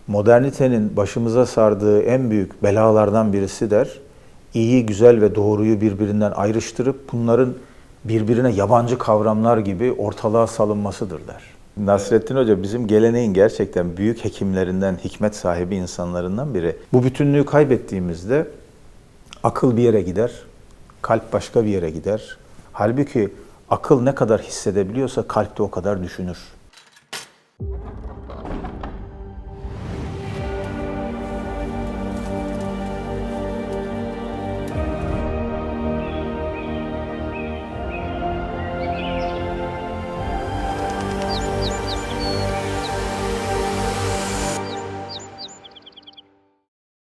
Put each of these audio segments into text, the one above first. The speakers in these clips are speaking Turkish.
Modernitenin başımıza sardığı en büyük belalardan birisi der, İyi, güzel ve doğruyu birbirinden ayrıştırıp bunların birbirine yabancı kavramlar gibi ortalığa salınmasıdır der. Nasrettin Hoca bizim geleneğin gerçekten büyük hekimlerinden, hikmet sahibi insanlarından biri. Bu bütünlüğü kaybettiğimizde akıl bir yere gider, kalp başka bir yere gider. Halbuki akıl ne kadar hissedebiliyorsa kalp de o kadar düşünür.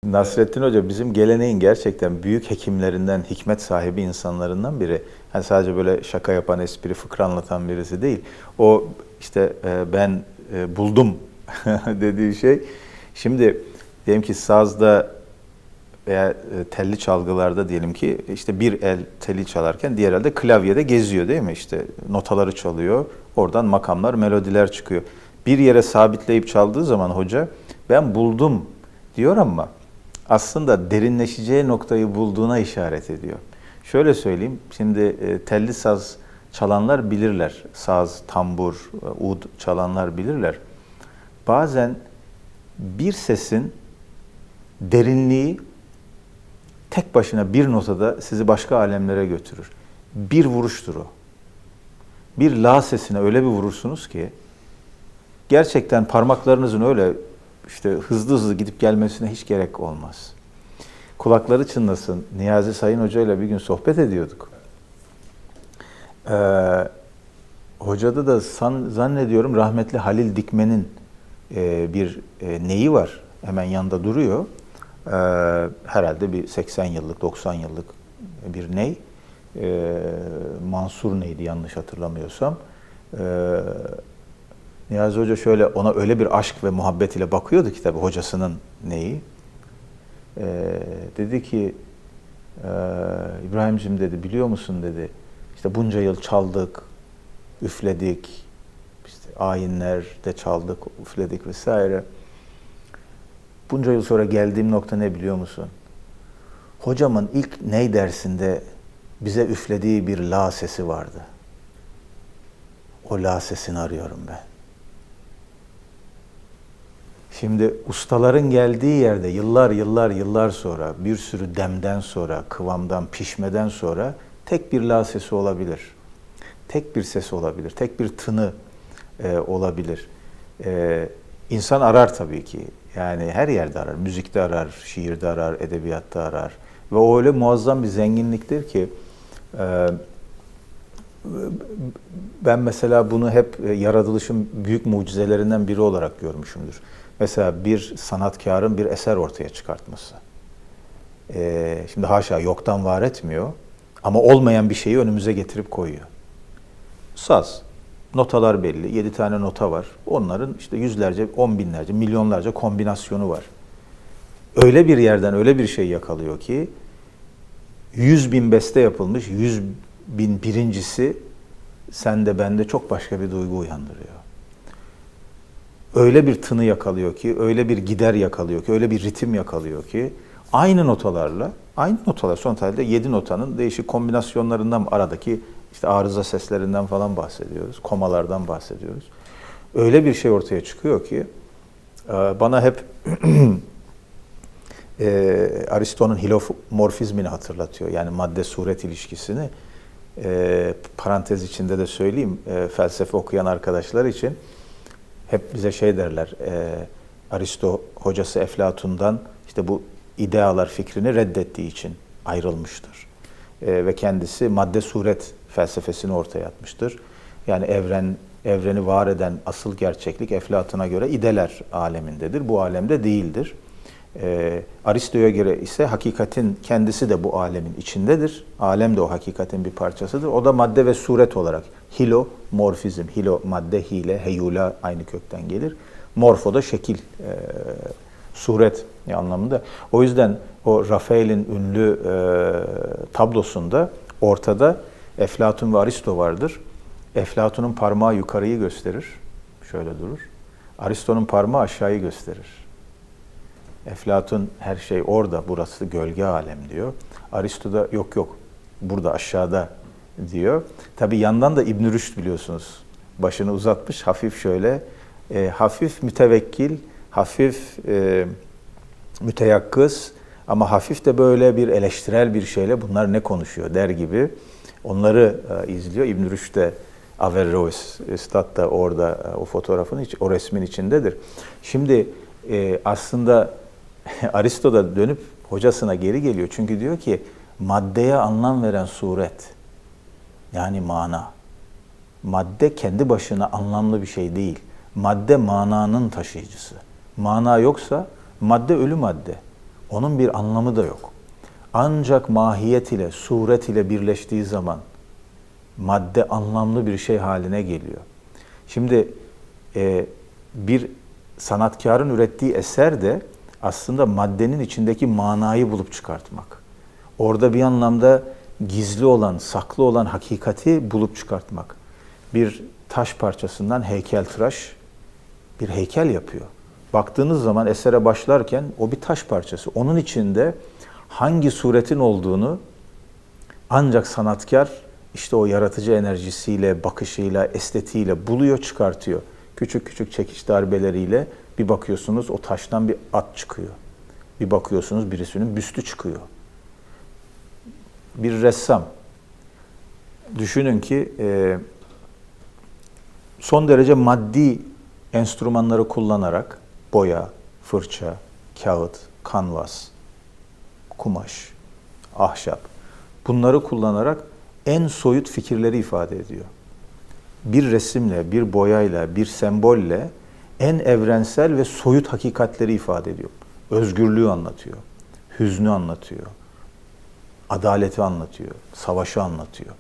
Nasrettin Hoca bizim geleneğin gerçekten büyük hekimlerinden, hikmet sahibi insanlarından biri. Yani sadece böyle şaka yapan, espri, fıkra anlatan birisi değil. O işte ben buldum dediği şey. Şimdi diyelim ki sazda veya telli çalgılarda diyelim ki işte bir el telli çalarken diğer elde klavyede geziyor değil mi? İşte notaları çalıyor. Oradan makamlar, melodiler çıkıyor. Bir yere sabitleyip çaldığı zaman hoca ben buldum diyor ama aslında derinleşeceği noktayı bulduğuna işaret ediyor. Şöyle söyleyeyim, şimdi telli saz çalanlar bilirler. Saz, tambur, ud çalanlar bilirler. Bazen bir sesin derinliği tek başına bir notada sizi başka alemlere götürür. Bir vuruştur o. Bir la sesine öyle bir vurursunuz ki gerçekten parmaklarınızın öyle işte hızlı hızlı gidip gelmesine hiç gerek olmaz. Kulakları çınlasın. Niyazi Sayın Hoca ile bir gün sohbet ediyorduk. Hocada da zannediyorum rahmetli Halil Dikmen'in bir neyi var. Hemen yanında duruyor. Herhalde bir 80 yıllık, 90 yıllık bir ney. Mansur neydi yanlış hatırlamıyorsam. Niyazi Hoca şöyle ona öyle bir aşk ve muhabbet ile bakıyordu ki tabii hocasının neyi. Dedi ki İbrahim'cim dedi biliyor musun dedi işte bunca yıl çaldık, üfledik, işte ayinlerde çaldık, üfledik vesaire. Bunca yıl sonra geldiğim nokta ne biliyor musun? Hocamın ilk ney dersinde bize üflediği bir la sesi vardı. O la sesini arıyorum ben. Şimdi ustaların geldiği yerde yıllar sonra, bir sürü demden sonra, kıvamdan, pişmeden sonra tek bir la sesi olabilir. Tek bir ses olabilir, tek bir tını olabilir. İnsan arar tabii ki. Yani her yerde arar. Müzikte arar, şiirde arar, edebiyatta arar. Ve o öyle muazzam bir zenginliktir ki ben mesela bunu hep yaratılışın büyük mucizelerinden biri olarak görmüşümdür. Mesela bir sanatkarın bir eser ortaya çıkartması. Şimdi haşa yoktan var etmiyor ama olmayan bir şeyi önümüze getirip koyuyor. Saz, notalar belli, 7 tane nota var. Onların işte yüzlerce, 10 binlerce, milyonlarca kombinasyonu var. Öyle bir yerden öyle bir şey yakalıyor ki 100 bin beste yapılmış, 100 bin birincisi sende bende çok başka bir duygu uyandırıyor. Öyle bir tını yakalıyor ki, öyle bir gider yakalıyor ki, öyle bir ritim yakalıyor ki aynı notalarla, aynı notalar son halde 7 notanın değişik kombinasyonlarından aradaki işte arıza seslerinden falan bahsediyoruz, komalardan bahsediyoruz. Öyle bir şey ortaya çıkıyor ki bana hep Aristo'nun hilomorfizmini hatırlatıyor. Yani madde-suret ilişkisini. Parantez içinde de söyleyeyim, felsefe okuyan arkadaşlar için hep bize şey derler, Aristo hocası Eflatun'dan işte bu idealar fikrini reddettiği için ayrılmıştır. Ve kendisi madde-suret felsefesini ortaya atmıştır. Yani evreni var eden asıl gerçeklik Eflatun'a göre ideler alemindedir. Bu alemde değildir. Aristo'ya göre ise hakikatin kendisi de bu alemin içindedir. Alem de o hakikatin bir parçasıdır. O da madde ve suret olarak hilomorfizm, hilo madde, hile, heyula aynı kökten gelir. Morfo da şekil, suret anlamında. O yüzden o Rafael'in ünlü tablosunda ortada Eflatun ve Aristo vardır. Eflatun'un parmağı yukarıyı gösterir, şöyle durur. Aristo'nun parmağı aşağıyı gösterir. Eflatun her şey orada, burası gölge alem diyor. Aristo da yok burada aşağıda diyor. Tabi yandan da İbn Rüşd biliyorsunuz başını uzatmış hafif şöyle hafif mütevekkil, hafif müteyakkız ama hafif de böyle bir eleştirel bir şeyle bunlar ne konuşuyor der gibi onları izliyor. İbn Rüşd de Averroes, Üstad da orada o fotoğrafın, o resmin içindedir. Şimdi aslında Aristo da dönüp hocasına geri geliyor. Çünkü diyor ki maddeye anlam veren suret, yani mana. Madde kendi başına anlamlı bir şey değil. Madde mananın taşıyıcısı. Mana yoksa madde ölü madde. Onun bir anlamı da yok. Ancak mahiyet ile, suret ile birleştiği zaman madde anlamlı bir şey haline geliyor. Şimdi bir sanatkarın ürettiği eser de aslında maddenin içindeki manayı bulup çıkartmak. Orada bir anlamda gizli olan, saklı olan hakikati bulup çıkartmak. Bir taş parçasından heykeltıraş bir heykel yapıyor. Baktığınız zaman esere başlarken o bir taş parçası. Onun içinde hangi suretin olduğunu ancak sanatkar işte o yaratıcı enerjisiyle, bakışıyla, estetiğiyle buluyor, çıkartıyor. Küçük küçük çekiç darbeleriyle bir bakıyorsunuz o taştan bir at çıkıyor. Bir bakıyorsunuz birisinin büstü çıkıyor. Bir ressam, düşünün ki son derece maddi enstrümanları kullanarak boya, fırça, kağıt, kanvas, kumaş, ahşap bunları kullanarak en soyut fikirleri ifade ediyor. Bir resimle, bir boyayla, bir sembolle en evrensel ve soyut hakikatleri ifade ediyor. Özgürlüğü anlatıyor, hüznü anlatıyor, adaleti anlatıyor, savaşı anlatıyor.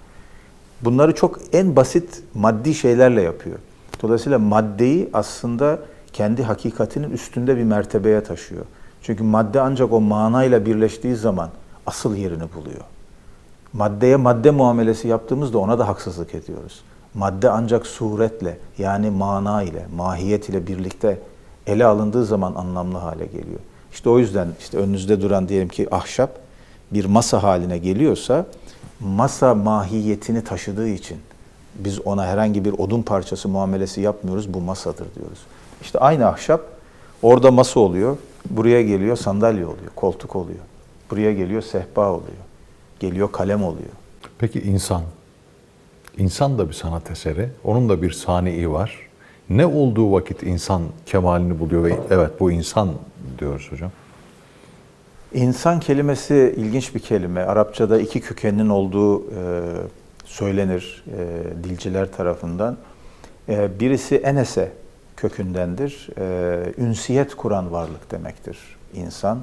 Bunları çok en basit maddi şeylerle yapıyor. Dolayısıyla maddeyi aslında kendi hakikatinin üstünde bir mertebeye taşıyor. Çünkü madde ancak o manayla birleştiği zaman asıl yerini buluyor. Maddeye madde muamelesi yaptığımızda ona da haksızlık ediyoruz. Madde ancak suretle yani mana ile, mahiyet ile birlikte ele alındığı zaman anlamlı hale geliyor. İşte o yüzden işte önünüzde duran diyelim ki ahşap bir masa haline geliyorsa masa mahiyetini taşıdığı için biz ona herhangi bir odun parçası muamelesi yapmıyoruz. Bu masadır diyoruz. İşte aynı ahşap orada masa oluyor. Buraya geliyor sandalye oluyor, koltuk oluyor. Buraya geliyor sehpa oluyor. Geliyor kalem oluyor. Peki insan? İnsan da bir sanat eseri. Onun da bir sani'i var. Ne olduğu vakit insan kemalini buluyor ve evet bu insan diyoruz hocam. İnsan kelimesi ilginç bir kelime. Arapçada iki kökeninin olduğu söylenir dilciler tarafından. Birisi enese kökündendir. Ünsiyet kuran varlık demektir insan.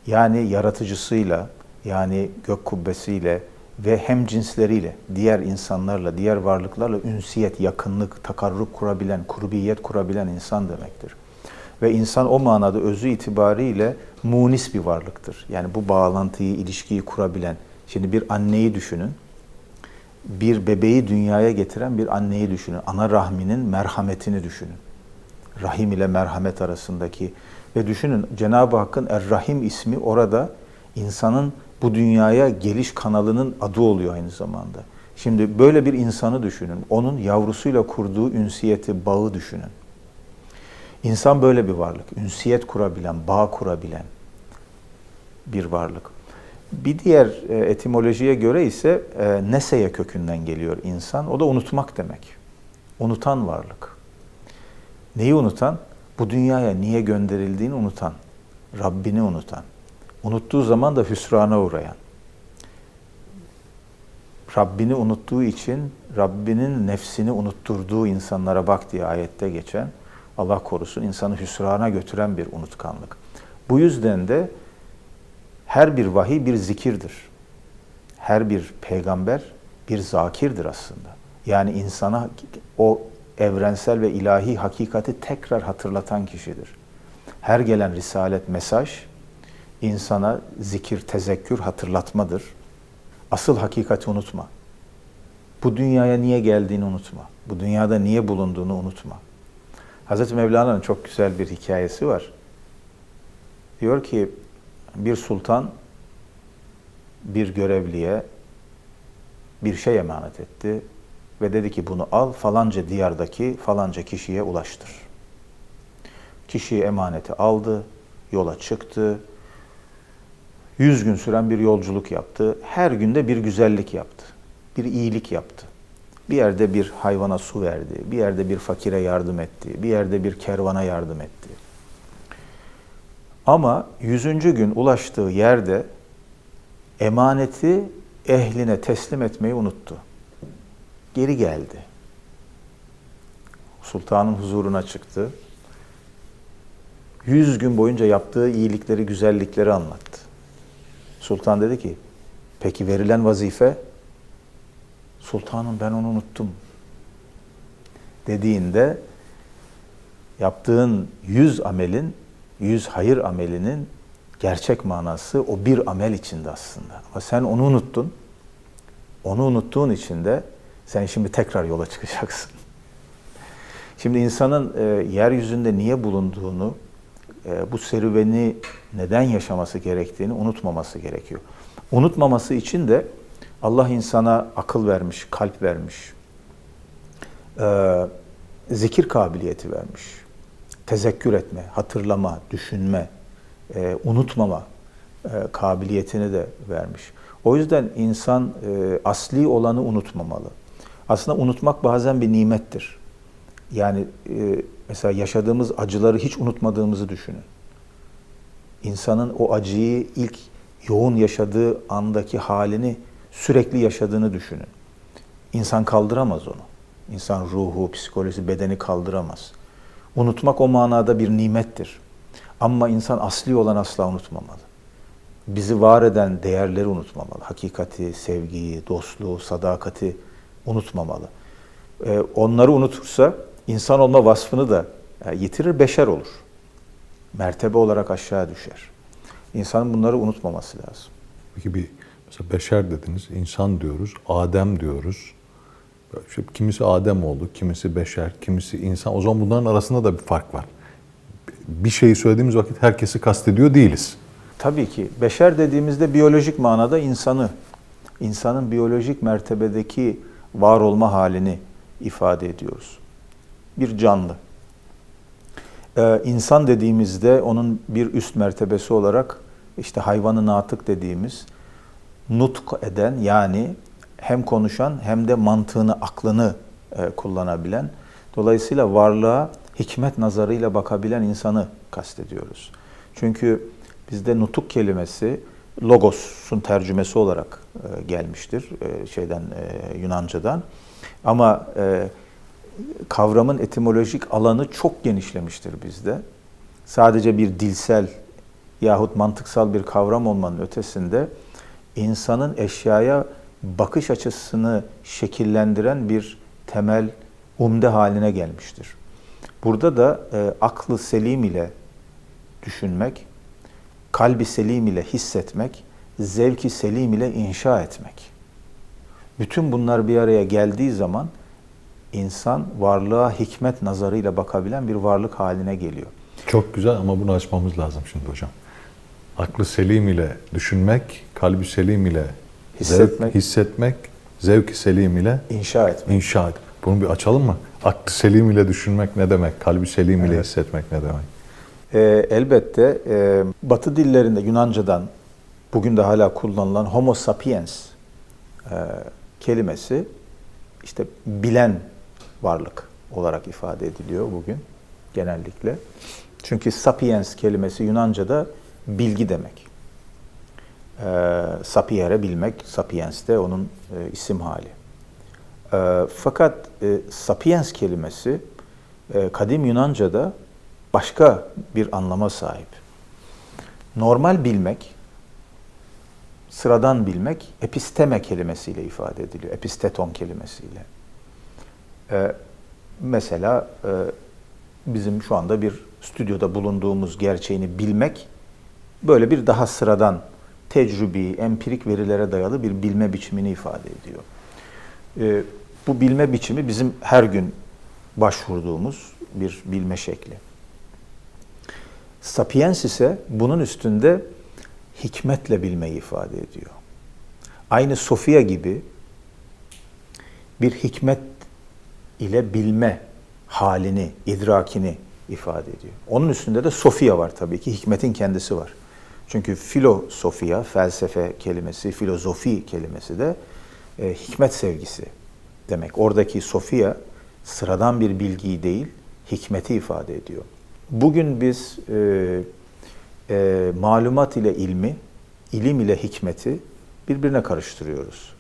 Yani yaratıcısıyla, yani gök kubbesiyle ve hem cinsleriyle, diğer insanlarla, diğer varlıklarla ünsiyet, yakınlık, takarrub kurabilen, kurbiyet kurabilen insan demektir. Ve insan o manada özü itibariyle munis bir varlıktır. Yani bu bağlantıyı, ilişkiyi kurabilen. Şimdi bir anneyi düşünün. Bir bebeği dünyaya getiren bir anneyi düşünün. Ana rahminin merhametini düşünün. Rahim ile merhamet arasındaki ve düşünün Cenab-ı Hakk'ın Er-Rahim ismi orada insanın bu dünyaya geliş kanalının adı oluyor aynı zamanda. Şimdi böyle bir insanı düşünün. Onun yavrusuyla kurduğu ünsiyeti, bağı düşünün. İnsan böyle bir varlık. Ünsiyet kurabilen, bağ kurabilen bir varlık. Bir diğer etimolojiye göre ise neseye kökünden geliyor insan. O da unutmak demek. Unutan varlık. Neyi unutan? Bu dünyaya niye gönderildiğini unutan. Rabbini unutan. Unuttuğu zaman da hüsrana uğrayan. Rabbini unuttuğu için Rabbinin nefsini unutturduğu insanlara bak diye ayette geçen, Allah korusun, insanı hüsrana götüren bir unutkanlık. Bu yüzden de her bir vahiy bir zikirdir. Her bir peygamber bir zakirdir aslında. Yani insana o evrensel ve ilahi hakikati tekrar hatırlatan kişidir. Her gelen risalet, mesaj insana zikir, tezekkür, hatırlatmadır. Asıl hakikati unutma. Bu dünyaya niye geldiğini unutma. Bu dünyada niye bulunduğunu unutma. Hazreti Mevlana'nın çok güzel bir hikayesi var. Diyor ki bir sultan bir görevliye bir şey emanet etti ve dedi ki bunu al falanca diyardaki falanca kişiye ulaştır. Kişi emaneti aldı, yola çıktı. 100 gün süren bir yolculuk yaptı. Her günde bir güzellik yaptı. Bir iyilik yaptı. Bir yerde bir hayvana su verdi. Bir yerde bir fakire yardım etti. Bir yerde bir kervana yardım etti. Ama 100. gün ulaştığı yerde emaneti ehline teslim etmeyi unuttu. Geri geldi. Sultanın huzuruna çıktı. 100 gün boyunca yaptığı iyilikleri, güzellikleri anlattı. Sultan dedi ki, peki verilen vazife? Sultanım ben onu unuttum. Dediğinde yaptığın 100 amelin, 100 hayır amelinin gerçek manası o bir amel içinde aslında. Ama sen onu unuttun. Onu unuttuğun için de sen şimdi tekrar yola çıkacaksın. Şimdi insanın yeryüzünde niye bulunduğunu, bu serüveni neden yaşaması gerektiğini unutmaması gerekiyor. Unutmaması için de Allah insana akıl vermiş, kalp vermiş, zikir kabiliyeti vermiş, tezekkür etme, hatırlama, düşünme, unutmama kabiliyetini de vermiş. O yüzden insan asli olanı unutmamalı. Aslında unutmak bazen bir nimettir. Yani mesela yaşadığımız acıları hiç unutmadığımızı düşünün. İnsanın o acıyı ilk yoğun yaşadığı andaki halini sürekli yaşadığını düşünün. İnsan kaldıramaz onu. İnsan ruhu, psikolojisi, bedeni kaldıramaz. Unutmak o manada bir nimettir. Ama insan asli olan asla unutmamalı. Bizi var eden değerleri unutmamalı. Hakikati, sevgiyi, dostluğu, sadakati unutmamalı. Onları unutursa insan olma vasfını da yitirir, beşer olur. Mertebe olarak aşağı düşer. İnsanın bunları unutmaması lazım. Peki mesela beşer dediniz, insan diyoruz, Adem diyoruz. Kimisi Adem oldu, kimisi beşer, kimisi insan. O zaman bunların arasında da bir fark var. Bir şeyi söylediğimiz vakit herkesi kastediyor değiliz. Tabii ki. Beşer dediğimizde biyolojik manada insanın biyolojik mertebedeki var olma halini ifade ediyoruz. Bir canlı. İnsan dediğimizde onun bir üst mertebesi olarak işte hayvanı natık dediğimiz nutk eden yani hem konuşan hem de mantığını, aklını kullanabilen, dolayısıyla varlığa hikmet nazarıyla bakabilen insanı kastediyoruz. Çünkü bizde nutuk kelimesi logos'un tercümesi olarak gelmiştir Yunanca'dan. Ama kavramın etimolojik alanı çok genişlemiştir bizde. Sadece bir dilsel yahut mantıksal bir kavram olmanın ötesinde insanın eşyaya bakış açısını şekillendiren bir temel, umde haline gelmiştir. Burada da aklı selim ile düşünmek, kalbi selim ile hissetmek, zevki selim ile inşa etmek. Bütün bunlar bir araya geldiği zaman insan varlığa hikmet nazarıyla bakabilen bir varlık haline geliyor. Çok güzel ama bunu açmamız lazım şimdi hocam. Aklı selim ile düşünmek, kalbi selim ile hissetmek, zevki selim ile inşa etmek. Bunu bir açalım mı? Aklı selim ile düşünmek ne demek? Kalbi selim ile hissetmek ne demek? Elbette Batı dillerinde Yunanca'dan bugün de hala kullanılan homo sapiens kelimesi işte bilen varlık olarak ifade ediliyor bugün genellikle. Çünkü sapiens kelimesi Yunanca'da bilgi demek. Sapiere bilmek, sapiens de onun isim hali. Fakat sapiens kelimesi kadim Yunanca'da başka bir anlama sahip. Normal bilmek, sıradan bilmek episteme kelimesiyle ifade ediliyor. Episteton kelimesiyle. Mesela bizim şu anda bir stüdyoda bulunduğumuz gerçeğini bilmek böyle bir daha sıradan, tecrübi, empirik verilere dayalı bir bilme biçimini ifade ediyor. Bu bilme biçimi bizim her gün başvurduğumuz bir bilme şekli. Sapiens ise bunun üstünde hikmetle bilmeyi ifade ediyor. Aynı Sofia gibi bir hikmet ile bilme halini, idrakini ifade ediyor. Onun üstünde de Sofia var tabii ki, hikmetin kendisi var. Çünkü filosofia, felsefe kelimesi, filozofi kelimesi de hikmet sevgisi demek. Oradaki Sofia sıradan bir bilgiyi değil, hikmeti ifade ediyor. Bugün biz malumat ile ilmi, ilim ile hikmeti birbirine karıştırıyoruz.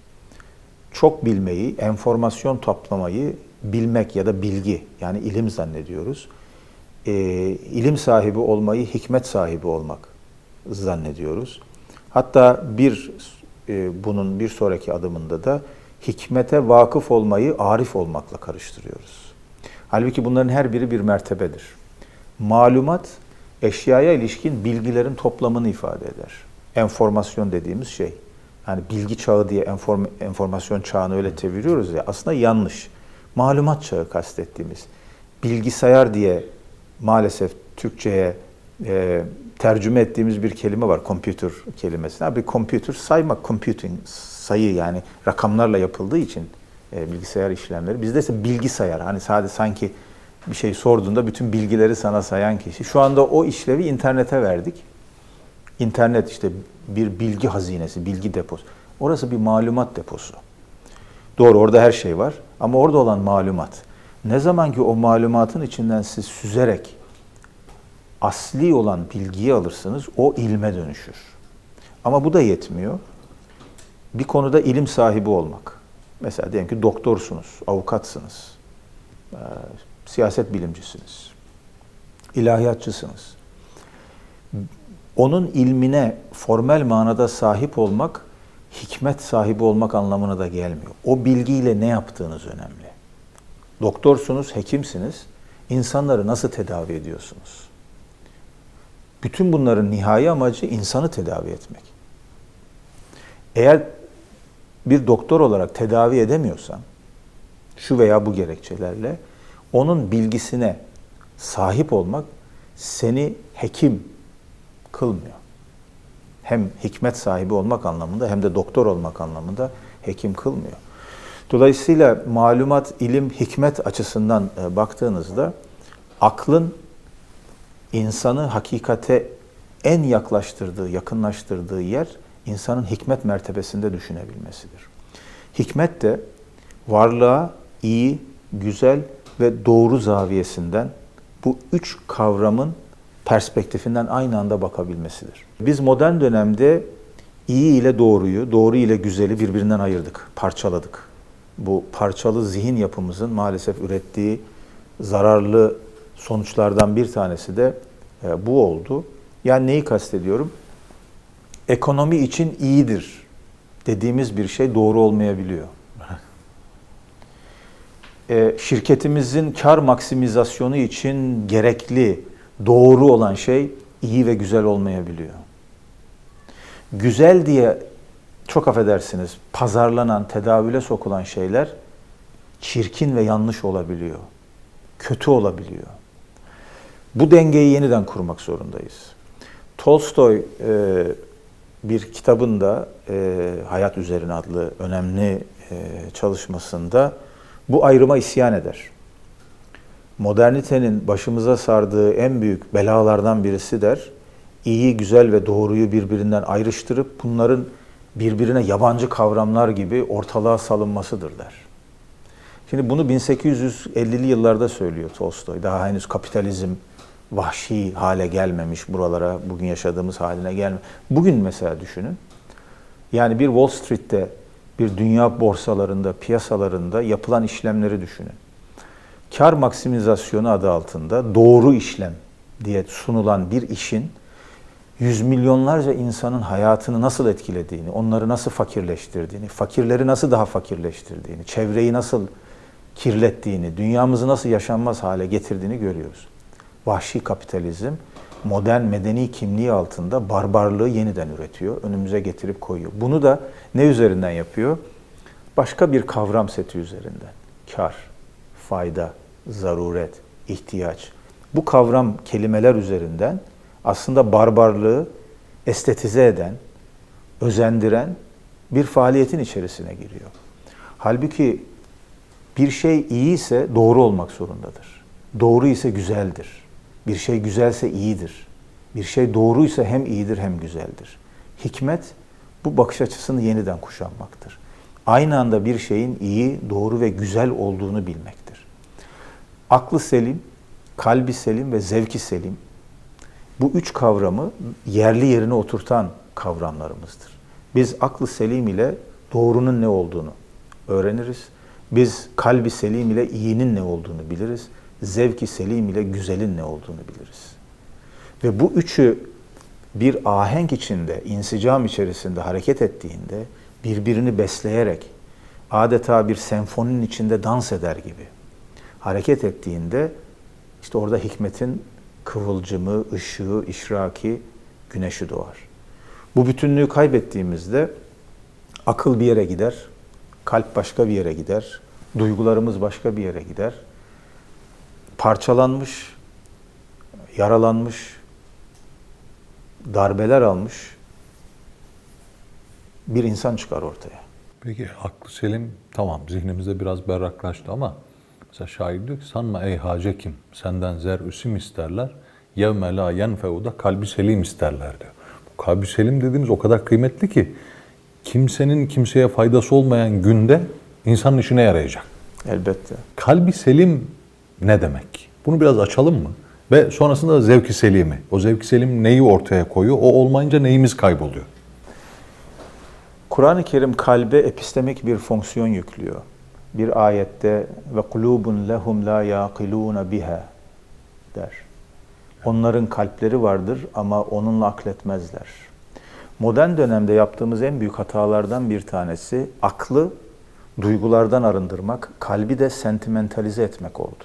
Çok bilmeyi, enformasyon toplamayı bilmek ya da bilgi, yani ilim zannediyoruz. İlim sahibi olmayı hikmet sahibi olmak zannediyoruz. Hatta bunun bir sonraki adımında da hikmete vakıf olmayı arif olmakla karıştırıyoruz. Halbuki bunların her biri bir mertebedir. Malumat, eşyaya ilişkin bilgilerin toplamını ifade eder. Enformasyon dediğimiz şey. Yani bilgi çağı diye enformasyon çağını öyle çeviriyoruz ya, aslında yanlış. Malumat çağı kastettiğimiz. Bilgisayar diye maalesef Türkçe'ye tercüme ettiğimiz bir kelime var, computer kelimesi. Abi computer saymak, computing, sayı, yani rakamlarla yapıldığı için bilgisayar işlemleri. Bizde ise bilgisayar, hani sadece sanki bir şey sorduğunda bütün bilgileri sana sayan kişi. Şu anda o işlevi internete verdik. İnternet işte bir bilgi hazinesi, bilgi deposu. Orası bir malumat deposu. Doğru, orada her şey var ama orada olan malumat. Ne zaman ki o malumatın içinden siz süzerek asli olan bilgiyi alırsınız, o ilme dönüşür. Ama bu da yetmiyor. Bir konuda ilim sahibi olmak. Mesela diyelim ki doktorsunuz, avukatsınız, siyaset bilimcisiniz, ilahiyatçısınız. Onun ilmine formel manada sahip olmak, hikmet sahibi olmak anlamına da gelmiyor. O bilgiyle ne yaptığınız önemli. Doktorsunuz, hekimsiniz, insanları nasıl tedavi ediyorsunuz? Bütün bunların nihai amacı insanı tedavi etmek. Eğer bir doktor olarak tedavi edemiyorsan, şu veya bu gerekçelerle, onun bilgisine sahip olmak seni hekim kılmıyor. Hem hikmet sahibi olmak anlamında hem de doktor olmak anlamında hekim kılmıyor. Dolayısıyla malumat, ilim, hikmet açısından baktığınızda aklın insanı hakikate en yaklaştırdığı, yakınlaştırdığı yer insanın hikmet mertebesinde düşünebilmesidir. Hikmet de varlığa iyi, güzel ve doğru zaviyesinden bu üç kavramın perspektifinden aynı anda bakabilmesidir. Biz modern dönemde iyi ile doğruyu, doğru ile güzeli birbirinden ayırdık, parçaladık. Bu parçalı zihin yapımızın maalesef ürettiği zararlı sonuçlardan bir tanesi de bu oldu. Yani neyi kastediyorum? Ekonomi için iyidir dediğimiz bir şey doğru olmayabiliyor. Şirketimizin kar maksimizasyonu için gerekli, doğru olan şey iyi ve güzel olmayabiliyor. Güzel diye, çok affedersiniz, pazarlanan, tedavüle sokulan şeyler çirkin ve yanlış olabiliyor. Kötü olabiliyor. Bu dengeyi yeniden kurmak zorundayız. Tolstoy bir kitabında, Hayat Üzerine adlı önemli çalışmasında bu ayrıma isyan eder. Modernitenin başımıza sardığı en büyük belalardan birisi der, iyi, güzel ve doğruyu birbirinden ayrıştırıp bunların birbirine yabancı kavramlar gibi ortalığa salınmasıdır der. Şimdi bunu 1850'li yıllarda söylüyor Tolstoy. Daha henüz kapitalizm vahşi hale gelmemiş, buralara, bugün yaşadığımız haline gelmemiş. Bugün mesela düşünün, yani bir Wall Street'te, bir dünya borsalarında, piyasalarında yapılan işlemleri düşünün. Kar maksimizasyonu adı altında doğru işlem diye sunulan bir işin yüz milyonlarca insanın hayatını nasıl etkilediğini, onları nasıl fakirleştirdiğini, fakirleri nasıl daha fakirleştirdiğini, çevreyi nasıl kirlettiğini, dünyamızı nasıl yaşanmaz hale getirdiğini görüyoruz. Vahşi kapitalizm modern medeni kimliği altında barbarlığı yeniden üretiyor, önümüze getirip koyuyor. Bunu da ne üzerinden yapıyor? Başka bir kavram seti üzerinden. Kar, fayda, zaruret, ihtiyaç. Bu kavram, kelimeler üzerinden aslında barbarlığı estetize eden, özendiren bir faaliyetin içerisine giriyor. Halbuki bir şey iyi ise doğru olmak zorundadır. Doğru ise güzeldir. Bir şey güzelse iyidir. Bir şey doğruysa hem iyidir hem güzeldir. Hikmet bu bakış açısını yeniden kuşanmaktır. Aynı anda bir şeyin iyi, doğru ve güzel olduğunu bilmektir. Aklı selim, kalbi selim ve zevki selim, bu üç kavramı yerli yerine oturtan kavramlarımızdır. Biz aklı selim ile doğrunun ne olduğunu öğreniriz. Biz kalbi selim ile iyinin ne olduğunu biliriz. Zevki selim ile güzelin ne olduğunu biliriz. Ve bu üçü bir ahenk içinde, insicam içerisinde hareket ettiğinde, birbirini besleyerek, adeta bir senfoninin içinde dans eder gibi hareket ettiğinde, işte orada hikmetin kıvılcımı, ışığı, işraki, güneşi doğar. Bu bütünlüğü kaybettiğimizde akıl bir yere gider, kalp başka bir yere gider, duygularımız başka bir yere gider. Parçalanmış, yaralanmış, darbeler almış bir insan çıkar ortaya. Peki aklı selim tamam zihnimizde biraz berraklaştı ama mesela şair diyor ki sanma ey hacekim senden zer üsim isterler yevme la yenfeu da kalbi selim isterler diyor. Bu kalbi selim dediğimiz o kadar kıymetli ki kimsenin kimseye faydası olmayan günde insanın işine yarayacak. Elbette. Kalbi selim ne demek? Bunu biraz açalım mı? Ve sonrasında da zevki selimi. O zevki selim neyi ortaya koyuyor? O olmayınca neyimiz kayboluyor? Kur'an-ı Kerim kalbe epistemik bir fonksiyon yüklüyor. Bir ayette ve kulubun lehum la yaqiluna biha der. Onların kalpleri vardır ama onunla akletmezler. Modern dönemde yaptığımız en büyük hatalardan bir tanesi aklı duygulardan arındırmak, kalbi de sentimentalize etmek oldu.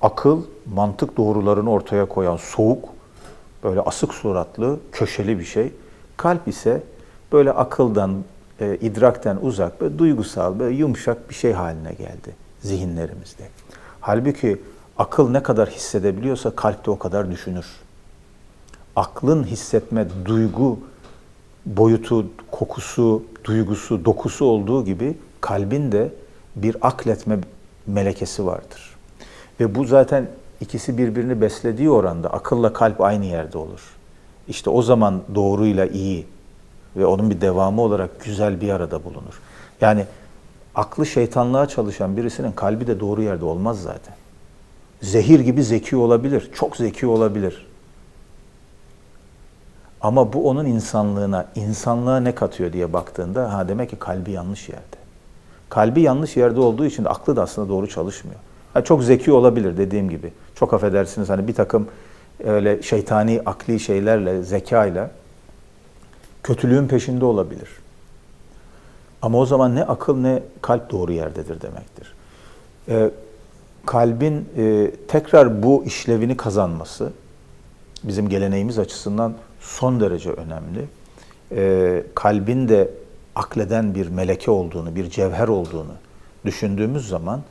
Akıl, mantık doğrularını ortaya koyan soğuk, böyle asık suratlı, köşeli bir şey. Kalp ise böyle akıldan, idrakten uzak, böyle duygusal, böyle yumuşak bir şey haline geldi zihinlerimizde. Halbuki akıl ne kadar hissedebiliyorsa kalp de o kadar düşünür. Aklın hissetme, duygu boyutu, kokusu, duygusu, dokusu olduğu gibi kalbin de bir akletme melekesi vardır. Ve bu zaten ikisi birbirini beslediği oranda akılla kalp aynı yerde olur. İşte o zaman doğruyla iyi ve onun bir devamı olarak güzel bir arada bulunur. Yani aklı şeytanlığa çalışan birisinin kalbi de doğru yerde olmaz zaten. Zehir gibi zeki olabilir, çok zeki olabilir. Ama bu onun insanlığa ne katıyor diye baktığında demek ki kalbi yanlış yerde. Kalbi yanlış yerde olduğu için de aklı da aslında doğru çalışmıyor. Çok zeki olabilir dediğim gibi. Çok affedersiniz hani bir takım öyle şeytani akli şeylerle, zekayla kötülüğün peşinde olabilir. Ama o zaman ne akıl ne kalp doğru yerdedir demektir. Kalbin tekrar bu işlevini kazanması bizim geleneğimiz açısından son derece önemli. Kalbin de akleden bir meleke olduğunu, bir cevher olduğunu düşündüğümüz zaman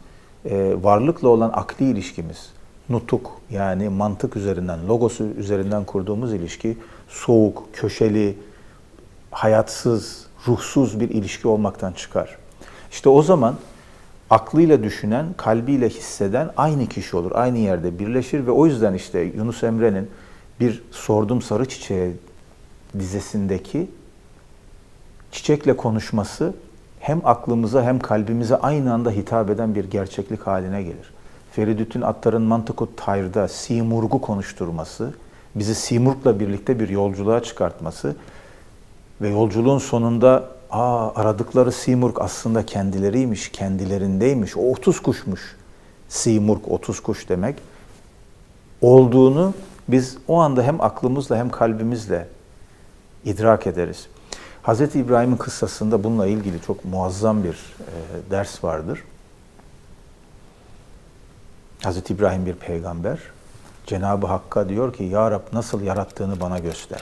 varlıkla olan akli ilişkimiz, nutuk yani mantık üzerinden, logosu üzerinden kurduğumuz ilişki soğuk, köşeli, hayatsız, ruhsuz bir ilişki olmaktan çıkar. İşte o zaman aklıyla düşünen, kalbiyle hisseden aynı kişi olur, aynı yerde birleşir ve o yüzden işte Yunus Emre'nin bir Sordum Sarı Çiçeğe dizesindeki çiçekle konuşması hem aklımıza hem kalbimize aynı anda hitap eden bir gerçeklik haline gelir. Feridüddin Attar'ın Mantık-ı Tayr'da Simurg'u konuşturması, bizi Simurg'la birlikte bir yolculuğa çıkartması ve yolculuğun sonunda aradıkları Simurg aslında kendileriymiş, kendilerindeymiş, o 30 kuşmuş. Simurg 30 kuş demek. Olduğunu biz o anda hem aklımızla hem kalbimizle idrak ederiz. Hz. İbrahim'in kıssasında bununla ilgili çok muazzam bir ders vardır. Hz. İbrahim bir peygamber. Cenab-ı Hakk'a diyor ki, Ya Rab nasıl yarattığını bana göster.